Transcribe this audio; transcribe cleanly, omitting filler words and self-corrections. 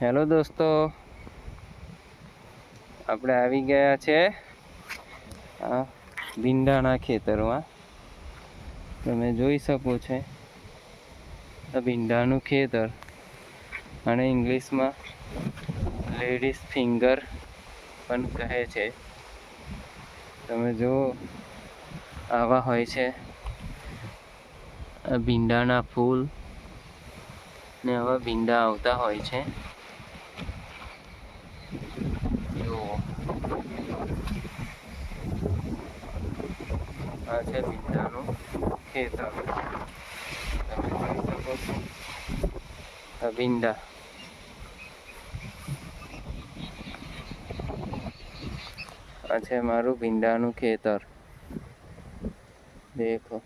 Hello દોસ્તો, આપણે આવી ગયા છે આ ભીંડાના ખેતરમાં. તમે જોઈ શકો છો આ ભીંડાનું ખેતર, અને ઇંગ્લિશમાં લેડીઝ ફિંગર પણ કહે છે. તમે જો આવા હોય છે આ ભીંડાના ફૂલ ને આવા ભીંડા આવતા હોય છે. જુઓ, આ છે ભીંડાનું ખેતર. તમે જોઈ શકો છો આ ભીંડા. આ છે મારું ભીંડાનું ખેતર. દેખો.